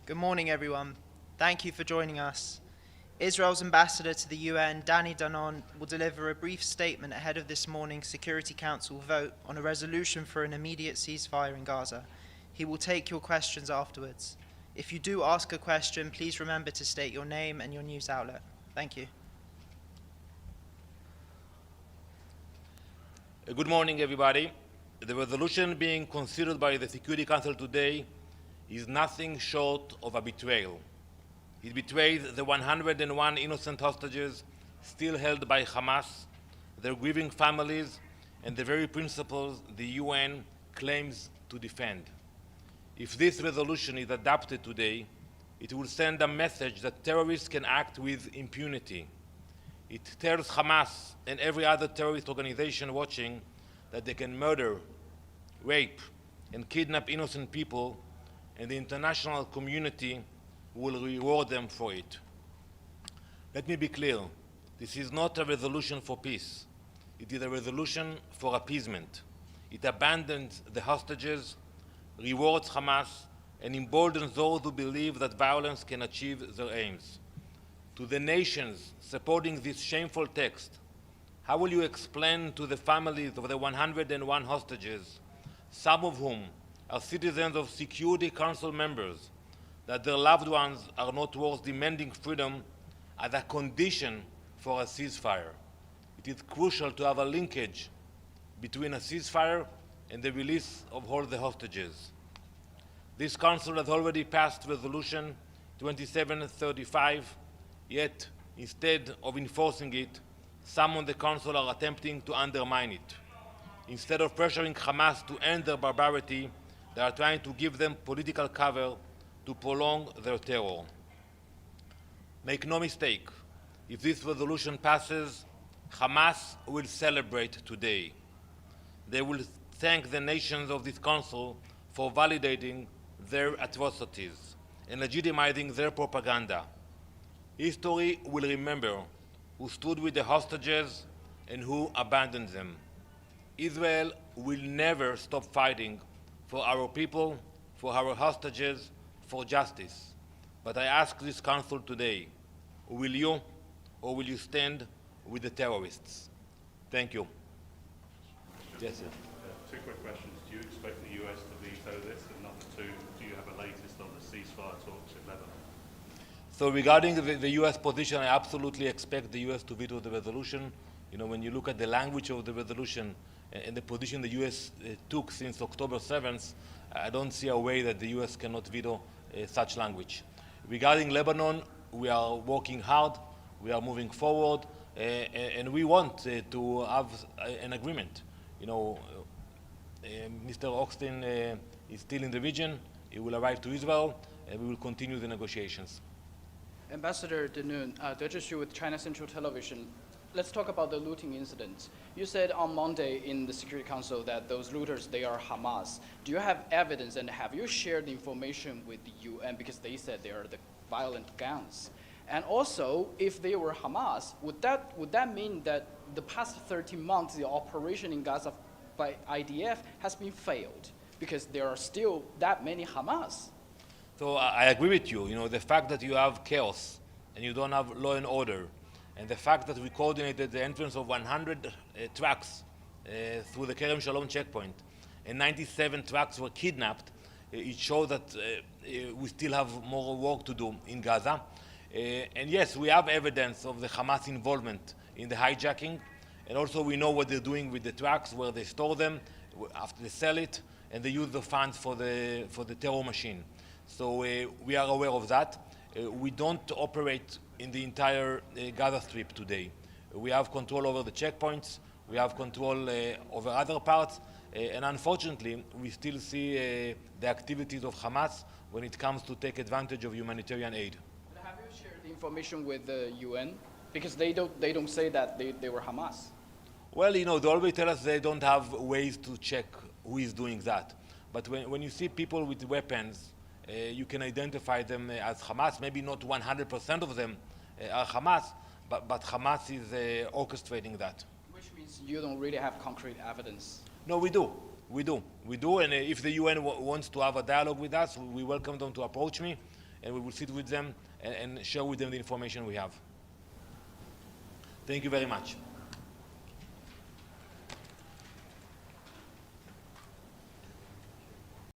Good morning, everyone. Thank you for joining us. Israel's ambassador to the UN, Danon, will deliver a brief statement ahead of this morning's Security Council vote on a resolution for an immediate ceasefire in Gaza. He will take your questions afterwards. If you do ask a question, please remember to state your name and your news outlet. Thank you. Good morning, everybody. The resolution being considered by the Security Council today is nothing short of a betrayal. It betrays the 101 innocent hostages still held by Hamas, their grieving families, and the very principles the UN claims to defend. If this resolution is adopted today, it will send a message that terrorists can act with impunity. It tells Hamas and every other terrorist organization watching that they can murder, rape, and kidnap innocent people, and the international community will reward them for it. Let me be clear, this is not a resolution for peace. It is a resolution for appeasement. It abandons the hostages, rewards Hamas, and emboldens those who believe that violence can achieve their aims. To the nations supporting this shameful text, how will you explain to the families of the 101 hostages, some of whom are citizens of Security Council members, that their loved ones are not worth demanding freedom as a condition for a ceasefire? It is crucial to have a linkage between a ceasefire and the release of all the hostages. This Council has already passed Resolution 2735, yet instead of enforcing it, some on the Council are attempting to undermine it. Instead of pressuring Hamas to end their barbarity, they are trying to give them political cover to prolong their terror. Make no mistake, if this resolution passes, Hamas will celebrate today. They will thank the nations of this Council for validating their atrocities and legitimizing their propaganda. History will remember who stood with the hostages and who abandoned them. Israel will never stop fighting for our people, for our hostages, for justice. But I ask this Council today, will you or will you stand with the terrorists? Thank you. Yes, sir. Two quick questions. Do you expect the US to veto this? And number two, do you have a latest on the ceasefire talks in Lebanon? So regarding the US position, I absolutely expect the US to veto the resolution. You know, when you look at the language of the resolution and the position the US took since October 7th, I don't see a way that the US cannot veto such language. Regarding Lebanon, we are working hard, we are moving forward, and we want to have an agreement. You know, Mr. Austin is still in the region, he will arrive to Israel, and we will continue the negotiations. Ambassador Danon, Deutsche Show with China Central Television. Let's talk about the looting incidents. You said on Monday in the Security Council that those looters, they are Hamas. Do you have evidence and have you shared information with the UN because they said they are the violent gangs? And also, if they were Hamas, would that mean that the past 13 months, the operation in Gaza by IDF has been failed because there are still that many Hamas? So I agree with you. You know, the fact that you have chaos and you don't have law and order, and the fact that we coordinated the entrance of 100 trucks through the Kerem Shalom checkpoint, and 97 trucks were kidnapped, it shows that we still have more work to do in Gaza. And yes, we have evidence of the Hamas involvement in the hijacking, and also we know what they're doing with the trucks, where they store them, after they sell it, and they use the funds for the terror machine. So we are aware of that. We don't operate in the entire Gaza Strip today. We have control over the checkpoints, we have control over other parts, and unfortunately, we still see the activities of Hamas when it comes to take advantage of humanitarian aid. Have you shared the information with the UN? Because they don't say that they were Hamas. Well, you know, they always tell us they don't have ways to check who is doing that. But when you see people with weapons, you can identify them as Hamas. Maybe not 100% of them are Hamas, but Hamas is orchestrating that. Which means you don't really have concrete evidence. No, we do. We do, and if the UN wants to have a dialogue with us, we welcome them to approach me, and we will sit with them and share with them the information we have. Thank you very much.